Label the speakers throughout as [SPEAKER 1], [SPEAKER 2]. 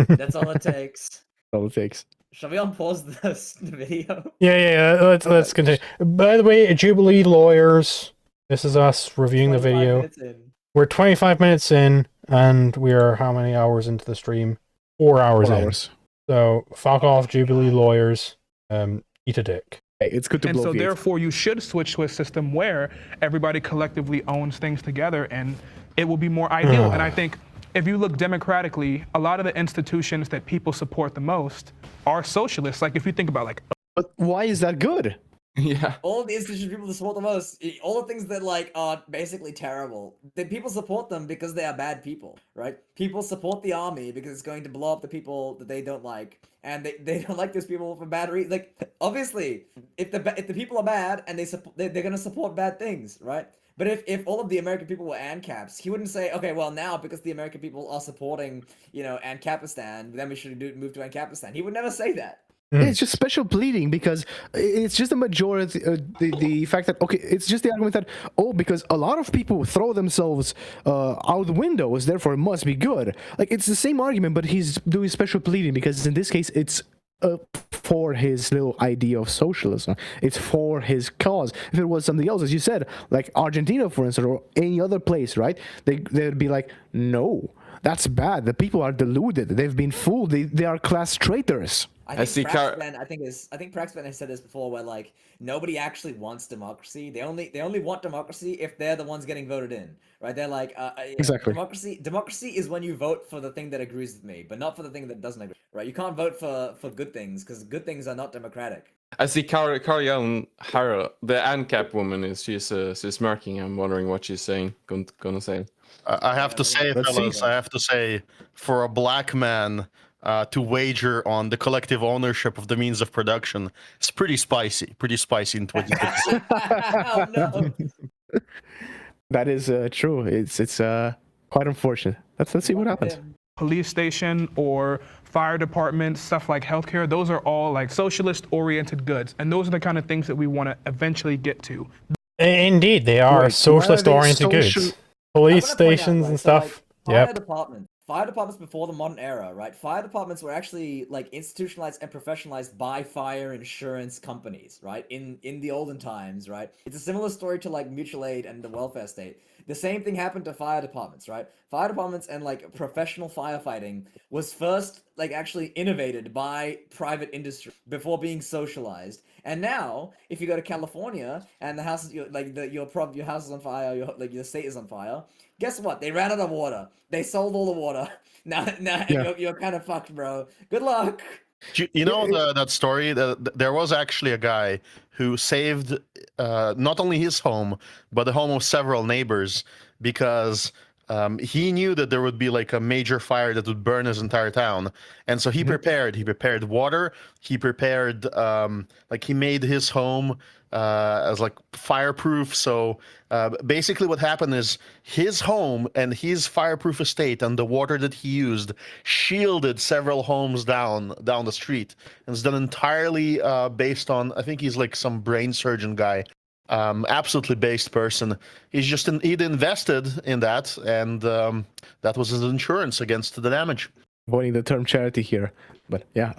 [SPEAKER 1] That's all it takes.
[SPEAKER 2] All it takes.
[SPEAKER 1] Shall we unpause the video?
[SPEAKER 3] Yeah. Let's continue. By the way, Jubilee lawyers. This is us reviewing the
[SPEAKER 1] 25
[SPEAKER 3] video.
[SPEAKER 1] minutes in.
[SPEAKER 3] We're 25 minutes in, and we are how many hours into the stream? 4 hours
[SPEAKER 2] 4
[SPEAKER 3] in.
[SPEAKER 2] hours.
[SPEAKER 3] So fuck off, Jubilee lawyers. Eat a dick.
[SPEAKER 2] Hey, it's good to
[SPEAKER 4] And
[SPEAKER 2] blow
[SPEAKER 4] so
[SPEAKER 2] V8.
[SPEAKER 4] therefore you should switch to a system where everybody collectively owns things together, and it will be more ideal. And I think if you look democratically, a lot of the institutions that people support the most are socialists. Like if you think about
[SPEAKER 2] But why is that good?
[SPEAKER 5] Yeah.
[SPEAKER 1] All of the institutions people support the most, all the things that like are basically terrible, that people support them because they are bad people, right? People support the army because it's going to blow up the people that they don't like, and they don't like those people for bad reasons. Like obviously, if the people are bad and they're gonna support bad things, right? But if all of the American people were ANCAPs, he wouldn't say, okay, well now because the American people are supporting, ANCAPistan, then we should move to ANCAPistan. He would never say that.
[SPEAKER 2] It's just special pleading because it's just the majority, the fact that, okay, it's just the argument that, because a lot of people throw themselves out the windows, therefore it must be good. Like, it's the same argument, but he's doing special pleading because in this case, it's for his little idea of socialism. It's for his cause. If it was something else, as you said, like Argentina, for instance, or any other place, right? They'd be like, no, that's bad. The people are deluded. They've been fooled. They are class traitors.
[SPEAKER 1] I think Praxman has said this before, where like nobody actually wants democracy. They only want democracy if they're the ones getting voted in, right? They're like,
[SPEAKER 2] Exactly.
[SPEAKER 1] Democracy is when you vote for the thing that agrees with me, but not for the thing that doesn't agree, right? You can't vote for good things because good things are not democratic.
[SPEAKER 5] I see Karian Hara, the ANCAP woman, she's smirking. I'm wondering what she's saying. Gonna say.
[SPEAKER 6] I have to say, fellas, I have to say, for a black man to wager on the collective ownership of the means of production, it's pretty spicy in 2026.
[SPEAKER 1] Oh, no.
[SPEAKER 2] That is true. It's quite unfortunate. Let's see what happens.
[SPEAKER 4] police station or fire department, stuff like healthcare, those are all like socialist-oriented goods. And those are the kind of things that we want to eventually get to.
[SPEAKER 3] Indeed, they are socialist-oriented goods. Police stations and stuff.
[SPEAKER 1] Fire departments before the modern era, right? Fire departments were actually like institutionalized and professionalized by fire insurance companies, right? In the olden times, right? It's a similar story to like mutual aid and the welfare state. The same thing happened to fire departments, right? Fire departments and like professional firefighting was first like actually innovated by private industry before being socialized. And now, if you go to California and the house is your house is on fire, your state is on fire, guess what? They ran out of water. They sold all the water. Now yeah. you're kind of fucked, bro. Good luck.
[SPEAKER 6] You know that story? There was actually a guy who saved not only his home, but the home of several neighbors because he knew that there would be like a major fire that would burn his entire town. And so he prepared water. He prepared, he made his home as like fireproof. So basically what happened is his home and his fireproof estate and the water that he used shielded several homes down the street. And it's done entirely based on, I think he's like some brain surgeon guy. Absolutely based person. He'd invested in that, and that was his insurance against the damage.
[SPEAKER 2] Avoiding the term charity here, but yeah,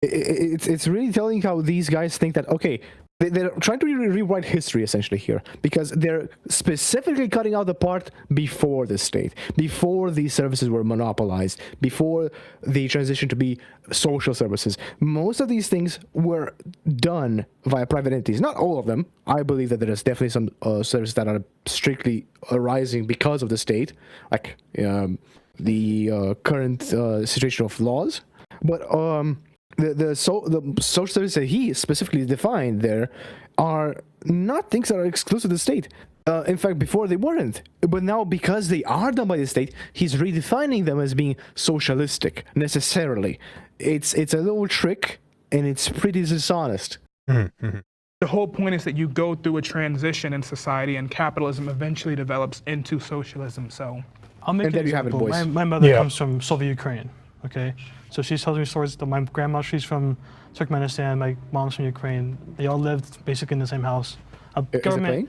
[SPEAKER 2] it's really telling how these guys think that okay, they're trying to rewrite history essentially here because they're specifically cutting out the part before the state, before these services were monopolized, before the transition to be social services. Most of these things were done via private entities. Not all of them. I believe that there is definitely some services that are strictly arising because of the state, like the current situation of laws. But the social services that he specifically defined there are not things that are exclusive to the state. In fact, before they weren't. But now, because they are done by the state, he's redefining them as being socialistic, necessarily. It's a little trick, and it's pretty dishonest.
[SPEAKER 4] The whole point is that you go through a transition in society, and capitalism eventually develops into socialism. So,
[SPEAKER 7] I'll make an example. My mother comes from Soviet Ukraine. Okay, so she tells me stories. My grandma, she's from Turkmenistan. My mom's from Ukraine. They all lived basically in the same house. Government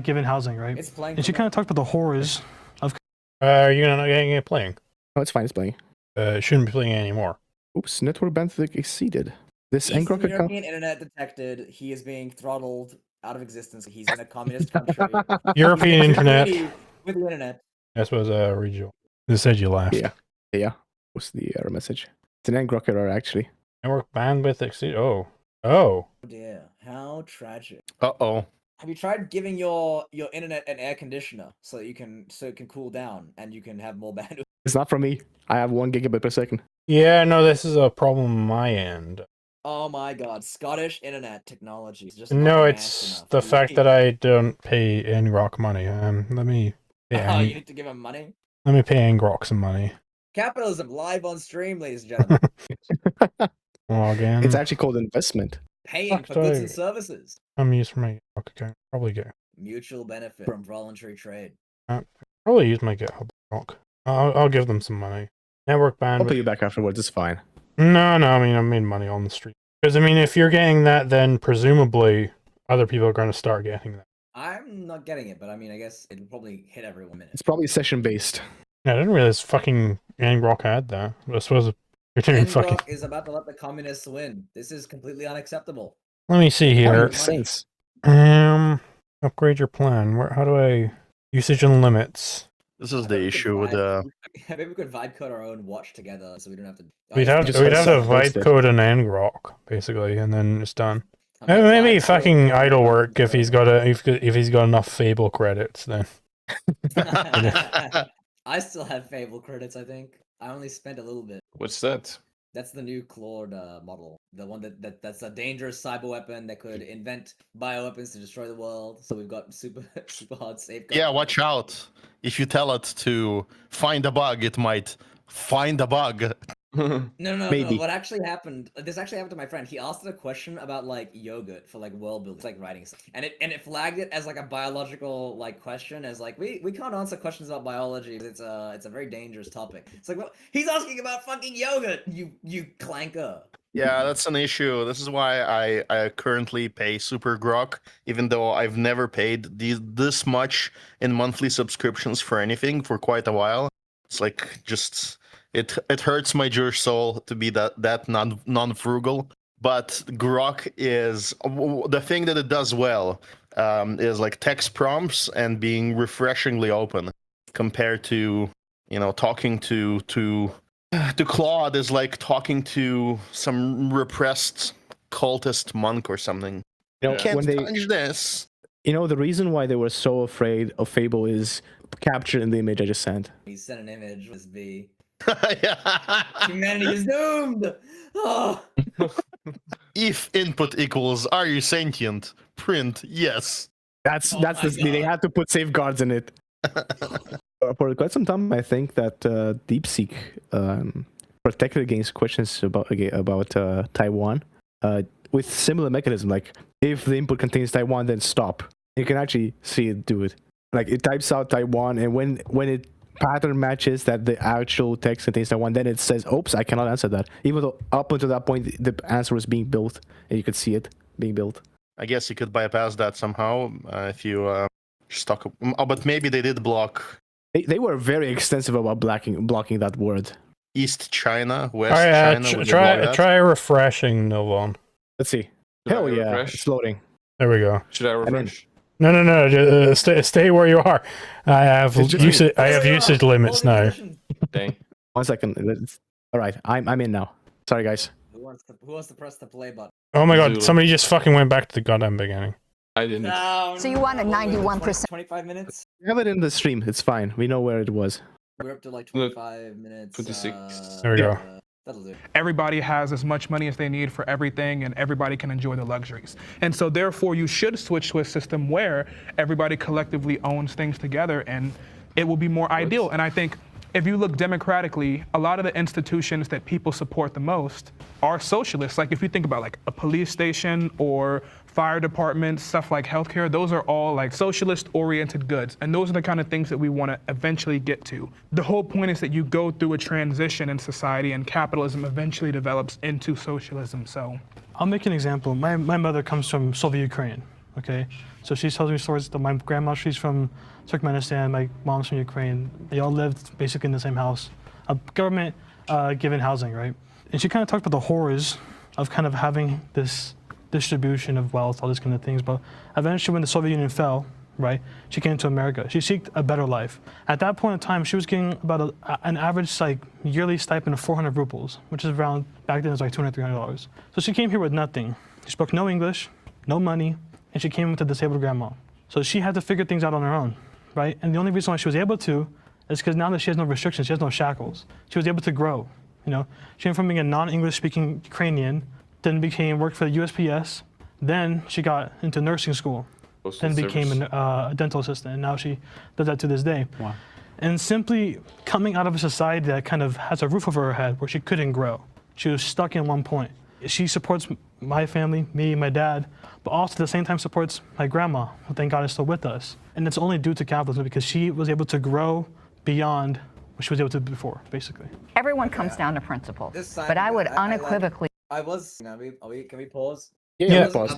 [SPEAKER 7] given housing, right?
[SPEAKER 1] It's playing.
[SPEAKER 7] And she kind of talked about the horrors of.
[SPEAKER 3] You're not getting it playing.
[SPEAKER 2] Oh, it's fine. It's playing.
[SPEAKER 3] shouldn't be playing anymore.
[SPEAKER 2] Oops, network bandwidth exceeded. This
[SPEAKER 1] Eastern
[SPEAKER 2] Ngrok account.
[SPEAKER 1] European internet detected. He is being throttled out of existence. He's in a communist country.
[SPEAKER 3] European internet.
[SPEAKER 1] With the internet.
[SPEAKER 3] This was regional. This said you laughed.
[SPEAKER 2] Yeah. What's the error message? It's an Ngrok error, actually.
[SPEAKER 3] Network bandwidth exceed. Oh.
[SPEAKER 1] Oh dear, how tragic.
[SPEAKER 6] Uh-oh.
[SPEAKER 1] Have you tried giving your internet an air conditioner so it can cool down and you can have more bandwidth?
[SPEAKER 2] It's not from me. I have 1 gigabit per second.
[SPEAKER 3] Yeah, no, this is a problem on my end.
[SPEAKER 1] Oh my god, Scottish internet technology is just
[SPEAKER 3] No,
[SPEAKER 1] not
[SPEAKER 3] it's
[SPEAKER 1] advanced enough.
[SPEAKER 3] the fact that I don't pay Ngrok money. Let me pay
[SPEAKER 1] Oh, you need to give him money?
[SPEAKER 3] let me pay Ngrok some money.
[SPEAKER 1] Capitalism live on stream, ladies and gentlemen.
[SPEAKER 3] Log in.
[SPEAKER 2] It's actually called investment.
[SPEAKER 1] Paying
[SPEAKER 3] Fuck
[SPEAKER 1] for goods
[SPEAKER 3] I-
[SPEAKER 1] and services.
[SPEAKER 3] I'm using my Ngrok account. Probably get.
[SPEAKER 1] Mutual benefit from voluntary trade.
[SPEAKER 3] Probably use my GitHub Ngrok. I'll give them some money. Network
[SPEAKER 2] I'll pay
[SPEAKER 3] bandwidth.
[SPEAKER 2] you back afterwards. It's fine.
[SPEAKER 3] No, I mean I made money on the street. Because I mean, if you're getting that, then presumably other people are going to start getting that.
[SPEAKER 1] I'm not getting it, but I mean, I guess it will probably hit every 1 minute.
[SPEAKER 2] It's probably session based.
[SPEAKER 3] Yeah, I didn't realize fucking Ngrok had that. This was you're doing fucking.
[SPEAKER 1] Ngrok is about to let the communists win. This is completely unacceptable.
[SPEAKER 3] Let me see
[SPEAKER 2] That
[SPEAKER 3] here.
[SPEAKER 2] makes sense.
[SPEAKER 3] Upgrade your plan. How do I usage and limits?
[SPEAKER 6] This is
[SPEAKER 1] I bet
[SPEAKER 6] the
[SPEAKER 1] we could
[SPEAKER 6] issue with
[SPEAKER 1] vibe- Maybe we could vibe code our own watch together, so we don't have to.
[SPEAKER 3] We'd have
[SPEAKER 2] just
[SPEAKER 3] to
[SPEAKER 2] have
[SPEAKER 3] vibe
[SPEAKER 2] self-hosted.
[SPEAKER 3] code an Ngrok basically, and then it's done.
[SPEAKER 1] I mean,
[SPEAKER 3] Maybe
[SPEAKER 1] vibe
[SPEAKER 3] fucking
[SPEAKER 1] code-
[SPEAKER 3] idle work if he's got if he's got enough Fable credits then.
[SPEAKER 1] I still have Fable credits, I think. I only spent a little bit.
[SPEAKER 5] What's that?
[SPEAKER 1] That's the new Claude model. The one that's a dangerous cyber weapon that could invent bioweapons to destroy the world. So we've got super hard safeguards.
[SPEAKER 6] Yeah, watch out. If you tell it to find a bug, it might find a bug.
[SPEAKER 1] No.
[SPEAKER 2] Maybe.
[SPEAKER 1] What actually happened? This actually happened to my friend. He asked it a question about like yogurt for like world building, like writing stuff, and it flagged it as like a biological like question, as like we can't answer questions about biology. It's a very dangerous topic. It's like, well, he's asking about fucking yogurt. You clanker.
[SPEAKER 6] Yeah, that's an issue. This is why I currently pay Super Grok, even though I've never paid this much in monthly subscriptions for anything for quite a while. It's like just it hurts my Jewish soul to be that non-frugal. But Grok is the thing that it does well is like text prompts and being refreshingly open compared to talking to Claude is like talking to some repressed cultist monk or something. Can't
[SPEAKER 2] When they,
[SPEAKER 6] touch this.
[SPEAKER 2] the reason why they were so afraid of Fable is captured in the image I just sent.
[SPEAKER 1] He sent an image with V.
[SPEAKER 6] Yeah.
[SPEAKER 1] Humanity is doomed. Oh.
[SPEAKER 6] If input equals are you sentient? Print yes.
[SPEAKER 2] That's
[SPEAKER 1] Oh
[SPEAKER 2] that's
[SPEAKER 1] my
[SPEAKER 2] they
[SPEAKER 1] God.
[SPEAKER 2] had to put safeguards in it. For quite some time, I think that DeepSeek protected against questions about Taiwan with similar mechanism. Like if the input contains Taiwan, then stop. You can actually see it do it. Like it types out Taiwan, and when it pattern matches that the actual text contains Taiwan, then it says, "Oops, I cannot answer that." Even though up until that point the answer was being built, and you could see it being built.
[SPEAKER 6] I guess you could bypass that somehow if you just talk. Oh, but maybe they did block
[SPEAKER 2] They were very extensive about blocking that word.
[SPEAKER 6] East China, West
[SPEAKER 3] Alright,
[SPEAKER 6] China. would they block that?
[SPEAKER 3] try refreshing Novon.
[SPEAKER 2] Let's see.
[SPEAKER 5] Should I
[SPEAKER 2] Hell yeah,
[SPEAKER 5] refresh?
[SPEAKER 2] it's loading.
[SPEAKER 3] There we go.
[SPEAKER 5] Should I refresh?
[SPEAKER 3] No. Stay where you are. I have
[SPEAKER 2] It's just-
[SPEAKER 3] usage limits now.
[SPEAKER 5] Dang.
[SPEAKER 2] 1 second. All right, I'm in now. Sorry, guys.
[SPEAKER 1] Who wants to press the play button?
[SPEAKER 3] Oh my god,
[SPEAKER 5] Zulu.
[SPEAKER 3] somebody just fucking went back to the goddamn beginning.
[SPEAKER 5] I didn't.
[SPEAKER 1] No,
[SPEAKER 8] So you want a 91%.
[SPEAKER 1] 25 minutes?
[SPEAKER 2] We have it in the stream. It's fine. We know where it was.
[SPEAKER 1] We're up to like
[SPEAKER 5] Look,
[SPEAKER 1] 25 minutes.
[SPEAKER 5] 26.
[SPEAKER 3] There we go.
[SPEAKER 1] That'll do.
[SPEAKER 4] Everybody has as much money as they need for everything, and everybody can enjoy the luxuries. And so therefore you should switch to a system where everybody collectively owns things together, and it will be more ideal. And I think if you look democratically, a lot of the institutions that people support the most are socialists. Like if you think about like a police station or fire department, stuff like healthcare, those are all like socialist-oriented goods. And those are the kind of things that we want to eventually get to. The whole point is that you go through a transition in society and capitalism eventually develops into socialism, so.
[SPEAKER 7] I'll make an example. My mother comes from Soviet Ukraine, okay? So she tells me stories that my grandma, she's from Turkmenistan, my mom's from Ukraine. They all lived basically in the same house. A government given housing, right? And she kind of talked about the horrors of kind of having this distribution of wealth, all these kind of things. But eventually, when the Soviet Union fell, right, she came to America. She sought a better life. At that point in time, she was getting about an average like yearly stipend of 400 rubles, which is around, back then it was like $200, $300. So she came here with nothing. She spoke no English, no money, and she came with a disabled grandma. So she had to figure things out on her own, right? And the only reason why she was able to is because now that she has no restrictions, she has no shackles. She was able to grow, you know? She went from being a non-English speaking Ukrainian, then worked for the USPS, then she got into nursing school, then became a dental assistant, and now she does that to this day.
[SPEAKER 2] Wow.
[SPEAKER 7] And simply coming out of a society that kind of has a roof over her head where she couldn't grow. She was stuck in one point. She supports my family, me, my dad, but also at the same time supports my grandma, who thank God is still with us. And it's only due to capitalism because she was able to grow beyond what she was able to do before, basically.
[SPEAKER 8] Everyone comes down to principle, but I would unequivocally.
[SPEAKER 1] I was. Can we pause?
[SPEAKER 2] Yeah,
[SPEAKER 1] pause.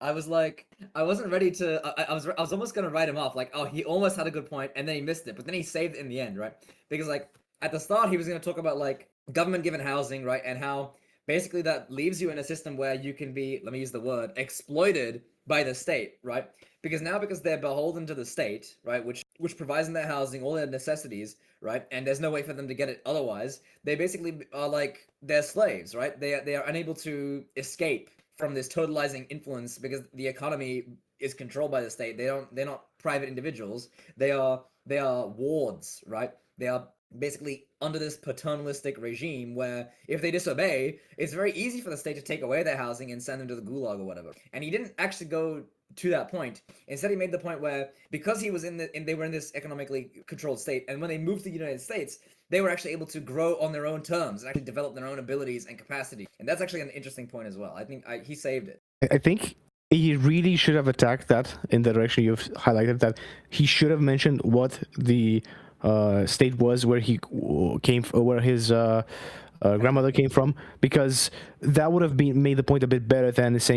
[SPEAKER 1] I wasn't ready to. I was almost gonna write him off. Like, oh, he almost had a good point, and then he missed it. But then he saved it in the end, right? Because like at the start, he was gonna talk about like government given housing, right, and how basically that leaves you in a system where you can be, let me use the word, exploited by the state, right? Because they're beholden to the state, right, which provides them their housing, all their necessities, right, and there's no way for them to get it otherwise. They basically are like they're slaves, right? They are unable to escape from this totalizing influence because the economy is controlled by the state. They're not private individuals. They are wards, right? They are basically under this paternalistic regime where if they disobey, it's very easy for the state to take away their housing and send them to the gulag or whatever. And he didn't actually go to that point. Instead, he made the point where because he was they were in this economically controlled state, and when they moved to the United States, they were actually able to grow on their own terms and actually develop their own abilities and capacity. And that's actually an interesting point as well. I think he saved it.
[SPEAKER 2] I think he really should have attacked that in the direction you've highlighted, that he should have mentioned what the state was where he came, where his grandmother came from, because that would have made the point a bit better than saying